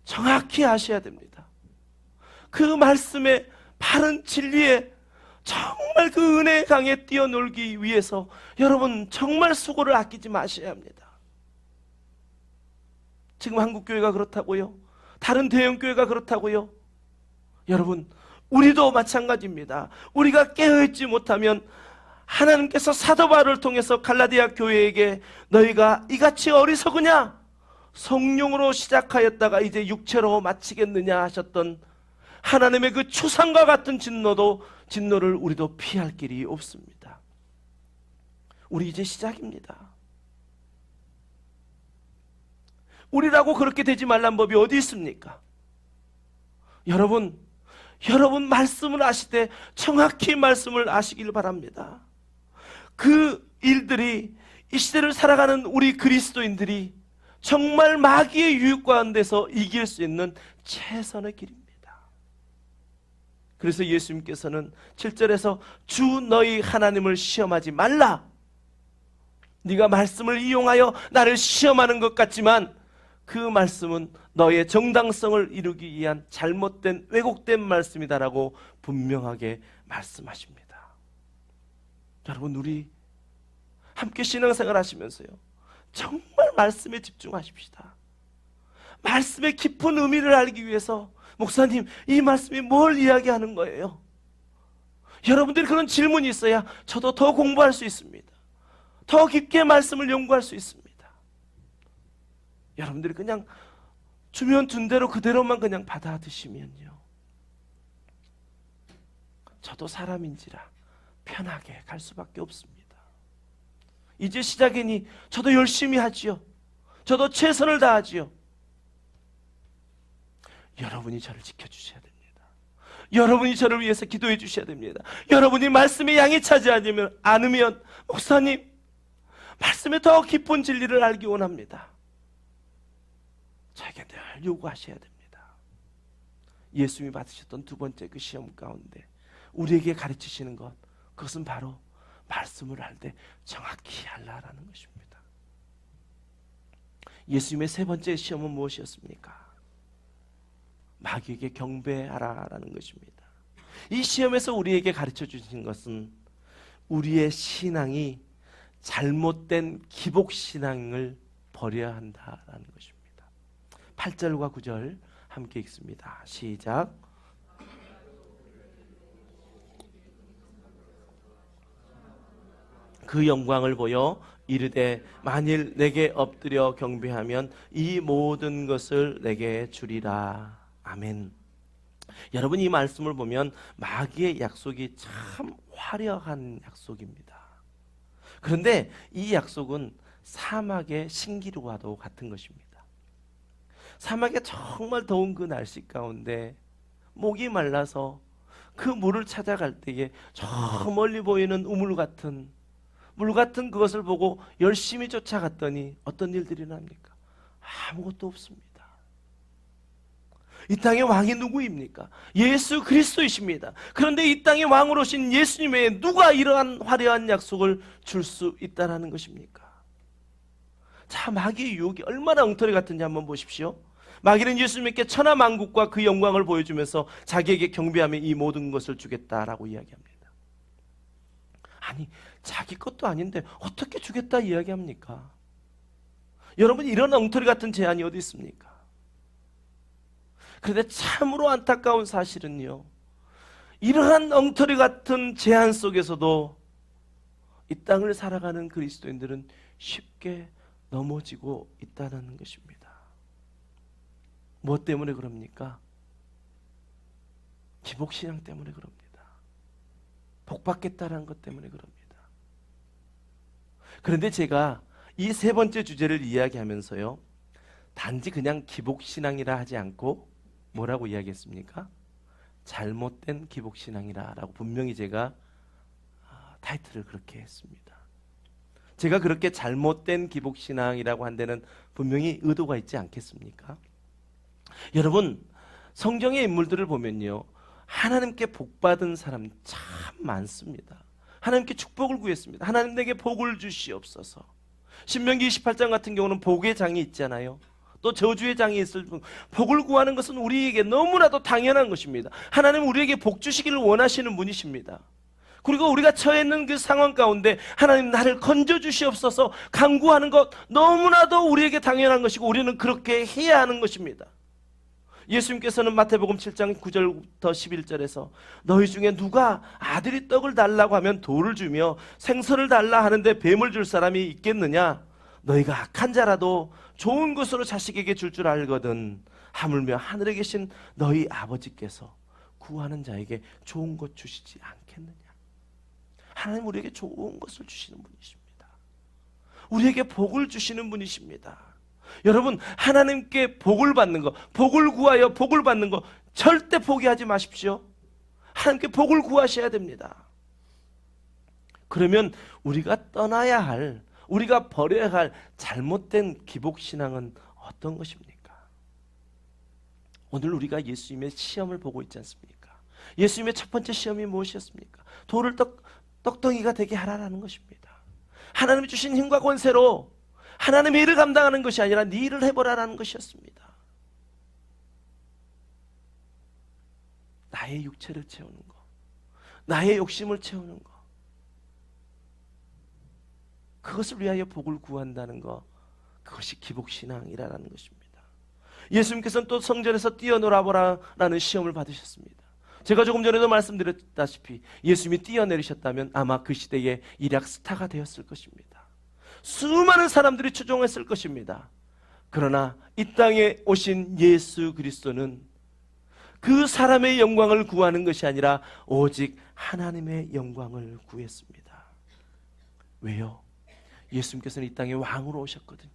정확히 아셔야 됩니다. 그 말씀의 바른 진리에 정말 그 은혜의 강에 뛰어놀기 위해서 여러분 정말 수고를 아끼지 마셔야 합니다. 지금 한국교회가 그렇다고요? 다른 대형교회가 그렇다고요? 여러분, 우리도 마찬가지입니다. 우리가 깨어있지 못하면 하나님께서 사도 바울을 통해서 갈라디아 교회에게 너희가 이같이 어리석으냐? 성령으로 시작하였다가 이제 육체로 마치겠느냐 하셨던 하나님의 그 추상과 같은 진노를 우리도 피할 길이 없습니다. 우리 이제 시작입니다. 우리라고 그렇게 되지 말란 법이 어디 있습니까? 여러분 말씀을 아실 때 정확히 말씀을 아시길 바랍니다. 그 일들이 이 시대를 살아가는 우리 그리스도인들이 정말 마귀의 유혹 가운데서 이길 수 있는 최선의 길입니다. 그래서 예수님께서는 7절에서 주 너희 하나님을 시험하지 말라. 네가 말씀을 이용하여 나를 시험하는 것 같지만 그 말씀은 너의 정당성을 이루기 위한 잘못된 왜곡된 말씀이다라고 분명하게 말씀하십니다. 여러분, 우리 함께 신앙생활 하시면서요, 정말 말씀에 집중하십시다. 말씀의 깊은 의미를 알기 위해서 목사님, 이 말씀이 뭘 이야기하는 거예요? 여러분들이 그런 질문이 있어야 저도 더 공부할 수 있습니다. 더 깊게 말씀을 연구할 수 있습니다. 여러분들이 그냥 주면 준 대로 그대로만 그냥 받아드시면요, 저도 사람인지라 편하게 갈 수밖에 없습니다. 이제 시작이니 저도 열심히 하지요. 저도 최선을 다하지요. 여러분이 저를 지켜주셔야 됩니다. 여러분이 저를 위해서 기도해 주셔야 됩니다. 여러분이 말씀의 양이 차지하지 않으면 목사님, 말씀의 더 깊은 진리를 알기 원합니다. 저에게 늘 요구하셔야 됩니다. 예수님이 받으셨던 두 번째 그 시험 가운데 우리에게 가르치시는 것, 그것은 바로 말씀을 알 때 정확히 알라라는 것입니다. 예수님의 세 번째 시험은 무엇이었습니까? 마귀에게 경배하라라는 것입니다. 이 시험에서 우리에게 가르쳐 주신 것은 우리의 신앙이 잘못된 기복신앙을 버려야 한다라는 것입니다. 8절과 9절 함께 읽습니다. 시작. 그 영광을 보여 이르되 만일 내게 엎드려 경배하면 이 모든 것을 내게 주리라. 아멘. 여러분, 이 말씀을 보면 마귀의 약속이 참 화려한 약속입니다. 그런데 이 약속은 사막의 신기루와도 같은 것입니다. 사막에 정말 더운 그 날씨 가운데 목이 말라서 그 물을 찾아갈 때에 저 멀리 보이는 우물 같은 물 같은 그것을 보고 열심히 쫓아갔더니 어떤 일들이 납니까? 아무것도 없습니다. 이 땅의 왕이 누구입니까? 예수 그리스도이십니다. 그런데 이 땅의 왕으로 오신 예수님 외에 누가 이러한 화려한 약속을 줄 수 있다는 것입니까? 자, 마귀의 유혹이 얼마나 엉터리 같은지 한번 보십시오. 마귀는 예수님께 천하만국과 그 영광을 보여주면서 자기에게 경배하며 이 모든 것을 주겠다라고 이야기합니다. 아니, 자기 것도 아닌데 어떻게 주겠다 이야기합니까? 여러분, 이런 엉터리 같은 제안이 어디 있습니까? 그런데 참으로 안타까운 사실은요, 이러한 엉터리 같은 제안 속에서도 이 땅을 살아가는 그리스도인들은 쉽게 넘어지고 있다는 것입니다. 무엇 때문에 그럽니까? 기복신앙 때문에 그럽니다. 복받겠다는 것 때문에 그럽니다. 그런데 제가 이 세 번째 주제를 이야기하면서요, 단지 그냥 기복신앙이라 하지 않고 뭐라고 이야기했습니까? 잘못된 기복신앙이라 라고 분명히 제가 타이틀을 그렇게 했습니다. 제가 그렇게 잘못된 기복신앙이라고 한 데는 분명히 의도가 있지 않겠습니까? 여러분, 성경의 인물들을 보면요, 하나님께 복받은 사람 참 많습니다. 하나님께 축복을 구했습니다. 하나님 내게 복을 주시옵소서. 신명기 28장 같은 경우는 복의 장이 있잖아요. 또 저주의 장이 있을 뿐, 복을 구하는 것은 우리에게 너무나도 당연한 것입니다. 하나님은 우리에게 복 주시기를 원하시는 분이십니다. 그리고 우리가 처해 있는 그 상황 가운데 하나님 나를 건져 주시옵소서 간구하는 것 너무나도 우리에게 당연한 것이고 우리는 그렇게 해야 하는 것입니다. 예수님께서는 마태복음 7장 9절부터 11절에서 너희 중에 누가 아들이 떡을 달라고 하면 돌을 주며 생선을 달라 하는데 뱀을 줄 사람이 있겠느냐? 너희가 악한 자라도 좋은 것으로 자식에게 줄 줄 알거든 하물며 하늘에 계신 너희 아버지께서 구하는 자에게 좋은 것 주시지 않겠느냐? 하나님 우리에게 좋은 것을 주시는 분이십니다. 우리에게 복을 주시는 분이십니다. 여러분, 하나님께 복을 받는 거, 복을 구하여 복을 받는 거 절대 포기하지 마십시오. 하나님께 복을 구하셔야 됩니다. 그러면 우리가 떠나야 할, 우리가 버려야 할 잘못된 기복신앙은 어떤 것입니까? 오늘 우리가 예수님의 시험을 보고 있지 않습니까? 예수님의 첫 번째 시험이 무엇이었습니까? 돌을 떡덩이가 되게 하라라는 것입니다. 하나님이 주신 힘과 권세로 하나님의 일을 감당하는 것이 아니라 네 일을 해보라라는 것이었습니다. 나의 육체를 채우는 것, 나의 욕심을 채우는 것, 그것을 위하여 복을 구한다는 것, 그것이 기복신앙이라는 것입니다. 예수님께서는 또 성전에서 뛰어놀아보라라는 시험을 받으셨습니다. 제가 조금 전에도 말씀드렸다시피 예수님이 뛰어내리셨다면 아마 그 시대의 일약 스타가 되었을 것입니다. 수많은 사람들이 추종했을 것입니다. 그러나 이 땅에 오신 예수 그리스도는 그 사람의 영광을 구하는 것이 아니라 오직 하나님의 영광을 구했습니다. 왜요? 예수님께서는 이 땅에 왕으로 오셨거든요.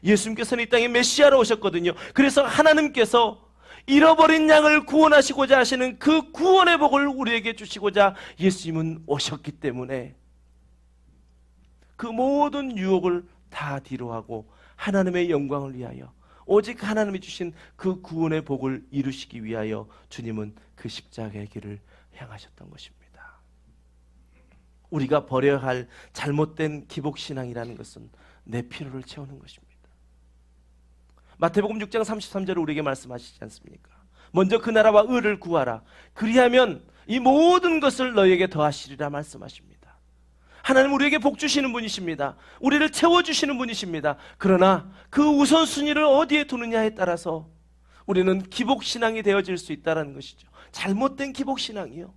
예수님께서는 이 땅에 메시아로 오셨거든요. 그래서 하나님께서 잃어버린 양을 구원하시고자 하시는 그 구원의 복을 우리에게 주시고자 예수님은 오셨기 때문에 그 모든 유혹을 다 뒤로하고 하나님의 영광을 위하여 오직 하나님이 주신 그 구원의 복을 이루시기 위하여 주님은 그 십자가의 길을 향하셨던 것입니다. 우리가 버려야 할 잘못된 기복신앙이라는 것은 내 필요를 채우는 것입니다. 마태복음 6장 33절을 우리에게 말씀하시지 않습니까? 먼저 그 나라와 의를 구하라. 그리하면 이 모든 것을 너희에게 더하시리라 말씀하십니다. 하나님 우리에게 복 주시는 분이십니다. 우리를 채워주시는 분이십니다. 그러나 그 우선순위를 어디에 두느냐에 따라서 우리는 기복신앙이 되어질 수 있다는 것이죠. 잘못된 기복신앙이요.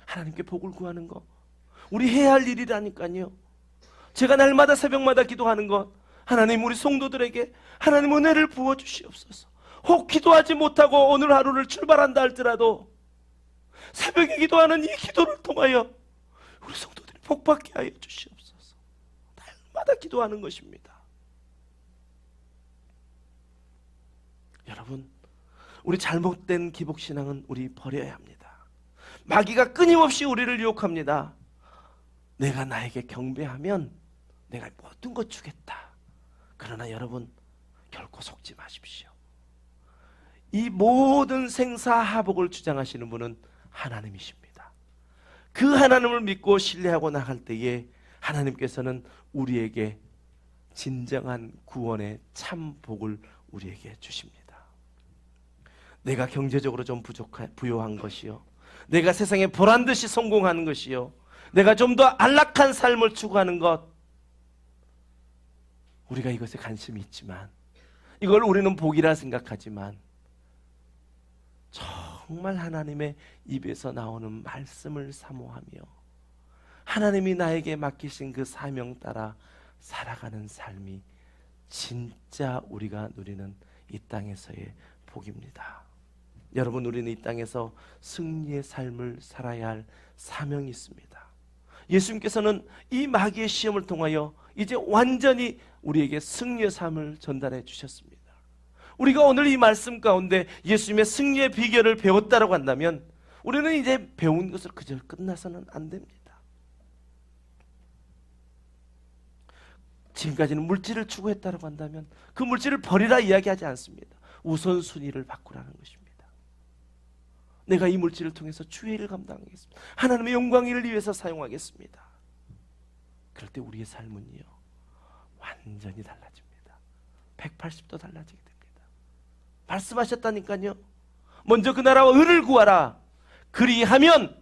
하나님께 복을 구하는 거 우리 해야 할 일이라니까요. 제가 날마다 새벽마다 기도하는 것, 하나님 우리 성도들에게 하나님 은혜를 부어주시옵소서. 혹 기도하지 못하고 오늘 하루를 출발한다 할지라도 새벽에 기도하는 이 기도를 통하여 우리 성도들이 복받게 하여 주시옵소서. 날마다 기도하는 것입니다. 여러분, 우리 잘못된 기복신앙은 우리 버려야 합니다. 마귀가 끊임없이 우리를 유혹합니다. 내가 나에게 경배하면 내가 모든 것 주겠다. 그러나 여러분 결코 속지 마십시오. 이 모든 생사하복을 주장하시는 분은 하나님이십니다. 그 하나님을 믿고 신뢰하고 나갈 때에 하나님께서는 우리에게 진정한 구원의 참 복을 우리에게 주십니다. 내가 경제적으로 좀 부요한 것이요, 내가 세상에 보란듯이 성공하는 것이요, 내가 좀 더 안락한 삶을 추구하는 것, 우리가 이것에 관심이 있지만 이걸 우리는 복이라 생각하지만 정말 하나님의 입에서 나오는 말씀을 사모하며 하나님이 나에게 맡기신 그 사명 따라 살아가는 삶이 진짜 우리가 누리는 이 땅에서의 복입니다. 여러분, 우리는 이 땅에서 승리의 삶을 살아야 할 사명이 있습니다. 예수님께서는 이 마귀의 시험을 통하여 이제 완전히 우리에게 승리의 삶을 전달해 주셨습니다. 우리가 오늘 이 말씀 가운데 예수님의 승리의 비결을 배웠다고 한다면 우리는 이제 배운 것을 그저 끝나서는 안 됩니다. 지금까지는 물질을 추구했다고 한다면 그 물질을 버리라 이야기하지 않습니다. 우선순위를 바꾸라는 것입니다. 내가 이 물질을 통해서 주의 일을 감당하겠습니다. 하나님의 영광을 위해서 사용하겠습니다. 그럴 때 우리의 삶은요 완전히 달라집니다. 180도 달라지게 됩니다. 말씀하셨다니까요. 먼저 그 나라와 의를 구하라. 그리하면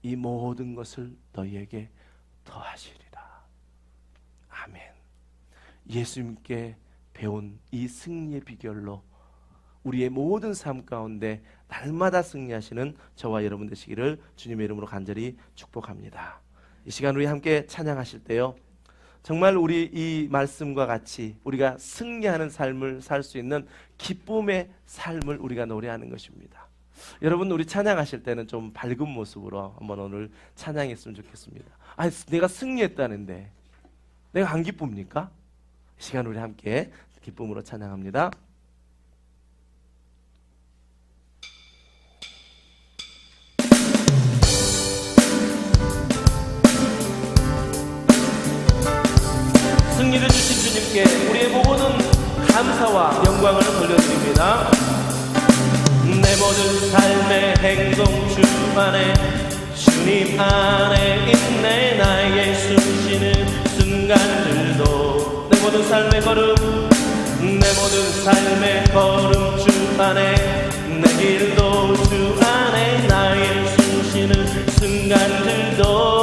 이 모든 것을 너희에게 더하시리라. 아멘. 예수님께 배운 이 승리의 비결로 우리의 모든 삶 가운데 날마다 승리하시는 저와 여러분 되시기를 주님의 이름으로 간절히 축복합니다. 이 시간 우리 함께 찬양하실 때요, 정말 우리 이 말씀과 같이 우리가 승리하는 삶을 살 수 있는 기쁨의 삶을 우리가 노래하는 것입니다. 여러분, 우리 찬양하실 때는 좀 밝은 모습으로 한번 오늘 찬양했으면 좋겠습니다. 아니, 내가 승리했다는데 내가 안 기쁩니까? 이 시간 우리 함께 기쁨으로 찬양합니다. 승리를 주신 주님께 우리의 모든 감사와 영광을 돌려드립니다. 내 모든 삶의 행동 주 안에, 주님 안에 있네. 나의 숨쉬는 순간들도 내 모든 삶의 걸음, 내 모든 삶의 걸음 주 안에, 내 길도 주 안에, 나의 숨쉬는 순간들도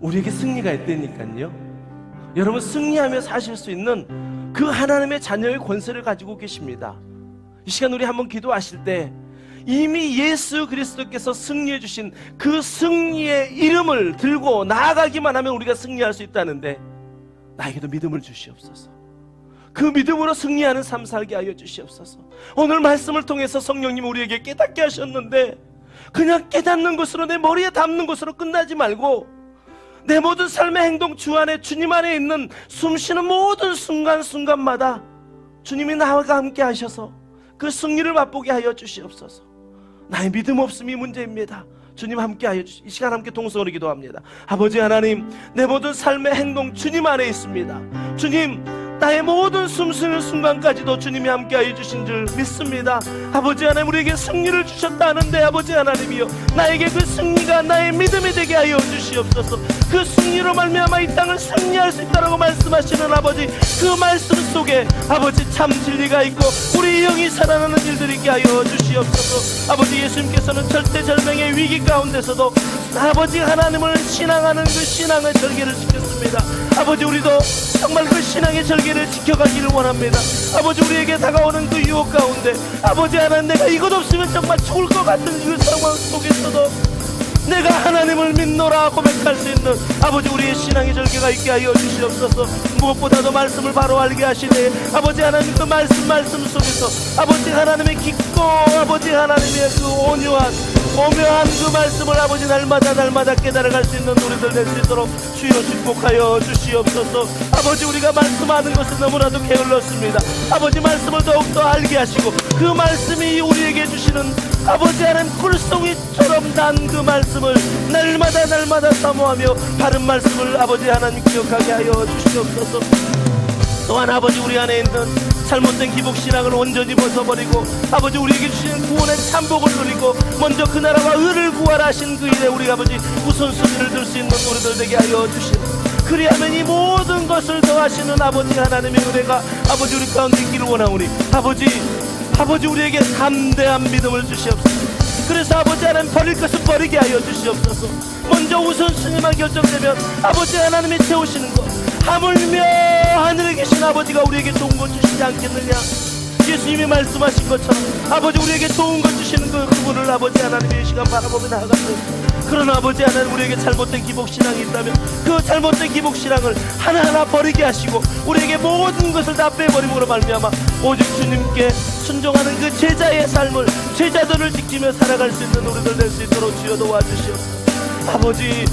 우리에게 승리가 있다니까요. 여러분, 승리하며 사실 수 있는 그 하나님의 자녀의 권세를 가지고 계십니다. 이 시간 우리 한번 기도하실 때 이미 예수 그리스도께서 승리해 주신 그 승리의 이름을 들고 나아가기만 하면 우리가 승리할 수 있다는데, 나에게도 믿음을 주시옵소서. 그 믿음으로 승리하는 삶 살게 하여 주시옵소서. 오늘 말씀을 통해서 성령님 우리에게 깨닫게 하셨는데, 그냥 깨닫는 것으로, 내 머리에 담는 것으로 끝나지 말고 내 모든 삶의 행동 주 안에, 주님 안에 있는 숨쉬는 모든 순간순간마다 주님이 나와 함께 하셔서 그 승리를 맛보게 하여 주시옵소서. 나의 믿음 없음이 문제입니다. 주님 함께 하여 주시옵소서. 이 시간 함께 동성으로 기도합니다. 아버지 하나님, 내 모든 삶의 행동 주님 안에 있습니다. 주님, 나의 모든 숨쉬는 순간까지도 주님이 함께하여 주신 줄 믿습니다. 아버지 하나님, 우리에게 승리를 주셨다 하는데 아버지 하나님이여, 나에게 그 승리가 나의 믿음이 되게 하여 주시옵소서. 그 승리로 말미암아 이 땅을 승리할 수 있다고 말씀하시는 아버지, 그 말씀 속에 아버지 참 진리가 있고 우리 영이 살아나는 일들이 있게 하여 주시옵소서. 아버지, 예수님께서는 절대절명의 위기 가운데서도 아버지 하나님을 신앙하는 그 신앙의 절개를 지켰습니다. 아버지, 우리도 정말 그 신앙의 절개를 지켜가기를 원합니다. 아버지, 우리에게 다가오는 그 유혹 가운데 아버지 하나님, 내가 이것 없으면 정말 죽을 것 같은 그 상황 속에서도 내가 하나님을 믿노라 고백할 수 있는 아버지, 우리의 신앙의 절개가 있게 하여 주시옵소서. 무엇보다도 말씀을 바로 알게 하시네 아버지 하나님, 그 말씀 속에서 아버지 하나님의 깊고 아버지 하나님의 그 오묘한 그 말씀을 아버지 날마다 깨달아갈 수 있는 우리들 될 수 있도록 주여 축복하여 주시옵소서. 아버지, 우리가 말씀하는 것은 너무나도 게을렀습니다. 아버지, 말씀을 더욱더 알게 하시고 그 말씀이 우리에게 주시는 아버지 하나님 꿀송이처럼 단 그 말씀을 날마다 사모하며 바른 말씀을 아버지 하나님 기억하게 하여 주시옵소서. 또한 아버지, 우리 안에 있는 잘못된 기복신앙을 온전히 벗어버리고 아버지, 우리에게 주시는 구원의 참복을 누리고 먼저 그 나라와 의를 구하라 하신 그 일에 우리 아버지 우선순위를 둘 수 있는 우리들 되게 하여 주시옵소서. 그리하면 이 모든 것을 더하시는 아버지 하나님의 은혜가 아버지 우리 가운데 있기를 원하오니 아버지 우리에게 담대한 믿음을 주시옵소서. 그래서 아버지 하나님, 버릴 것은 버리게 하여 주시옵소서. 먼저 우선순위만 결정되면 아버지 하나님이 채우시는 것, 하물며 하늘에 계신 아버지가 우리에게 좋은 것 주시지 않겠느냐. 예수님이 말씀하신 것처럼 아버지, 우리에게 좋은 것 주시는 그분을 아버지 하나님의 시간 바라보며 나아갔습니다. 그러나 아버지 하나님, 우리에게 잘못된 기복신앙이 있다면 그 잘못된 기복신앙을 하나하나 버리게 하시고 우리에게 모든 것을 다 빼버림으로 말미암아 오직 주님께 순종하는 그 제자의 삶을, 제자들을 지키며 살아갈 수 있는 우리들 될 수 있도록 주여 도와주시옵소서. 아버지,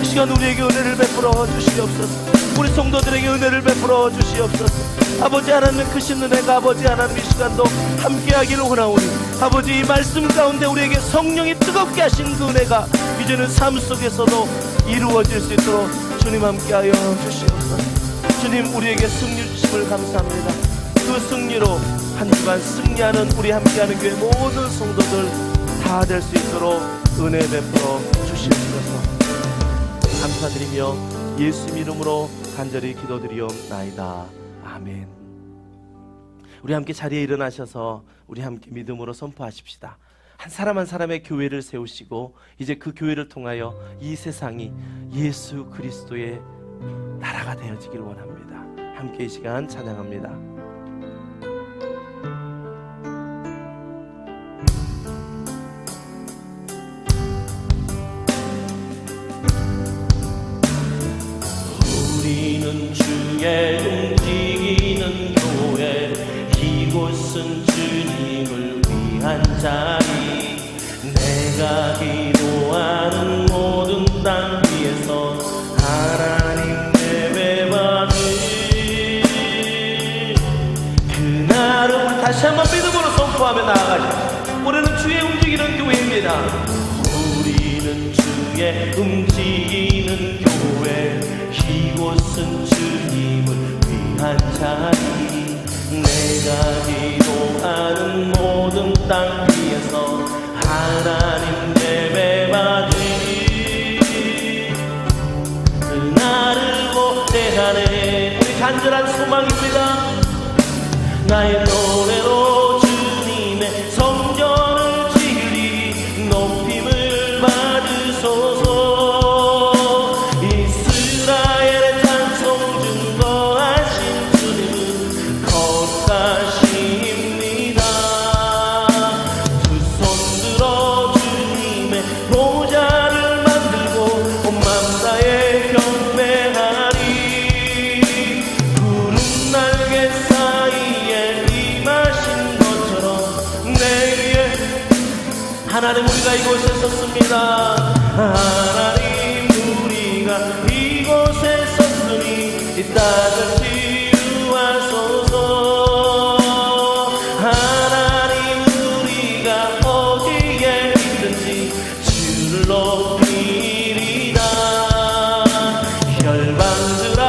이 시간 우리에게 은혜를 베풀어 주시옵소서. 우리 성도들에게 은혜를 베풀어 주시옵소서. 아버지 하나님의 크신 은혜가 아버지 하나님 이 시간도 함께하기를 원하오니 아버지, 이 말씀 가운데 우리에게 성령이 뜨겁게 하신 그 은혜가 이제는 삶 속에서도 이루어질 수 있도록 주님 함께하여 주시옵소서. 주님, 우리에게 승리 주심을 감사합니다. 그 승리로 한 주간 승리하는 우리 함께하는 교회 모든 성도들 다 될 수 있도록 은혜 베풀어 주시옵소서. 감사드리며 예수 이름으로 간절히 기도드리옵나이다. 아멘. 우리 함께 자리에 일어나셔서 우리 함께 믿음으로 선포하십시다. 한 사람 한 사람의 교회를 세우시고 이제 그 교회를 통하여 이 세상이 예수 그리스도의 나라가 되어지길 원합니다. 함께 이 시간 찬양합니다.
우리는 주의 움직이는 교회, 이곳은 주님을 위한 자리. 내가 기도하는 모든 땅 위에서 하나님 예배받을 그날을 다시 한번 믿음으로 선포하며 나아가십시오. 우리는 주의 움직이는 교회입니다. 우리는 주의 움직이는 교회, 이곳은 주님을 위한 자리. 내가 기도하는 모든 땅 위에서 하나님 예배받으리 그날을 고대하네. 우리 간절한 소망입니다. 나의 노래로 주님의 성전을 지으리. 높임을 받으소서. 하나님, 우리가 이곳에 섰습니다. 하나님, 우리가 따져 치유하소서. 하나님 우리가 어디에 있든지 주를 높이리다. 혈방들아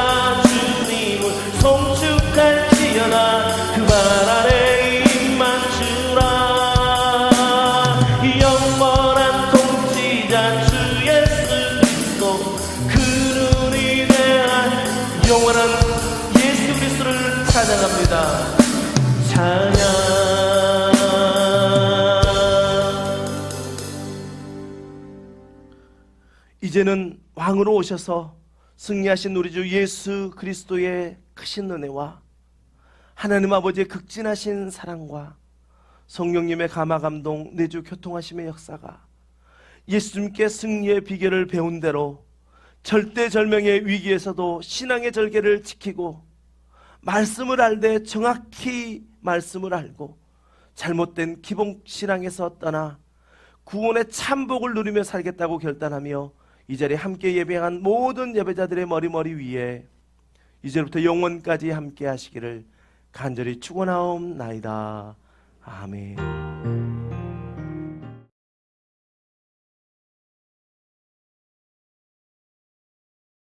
주님을 송축할지어다. 그 발 아래 입 맞추라. 영원한 통치자 주 예수 그리스도 그를 위대한 영원한 예수 그리스도를 찬양합니다. 찬양.
이제는 왕으로 오셔서 승리하신 우리 주 예수 그리스도의 크신 은혜와 하나님 아버지의 극진하신 사랑과 성령님의 감화감동 내주 교통하심의 역사가 예수님께 승리의 비결을 배운 대로 절대절명의 위기에서도 신앙의 절개를 지키고 말씀을 알되 정확히 말씀을 알고 잘못된 기본신앙에서 떠나 구원의 참복을 누리며 살겠다고 결단하며 이 자리에 함께 예배한 모든 예배자들의 머리 위에 이제부터 영원까지 함께 하시기를 간절히 축원하옵나이다. 아멘.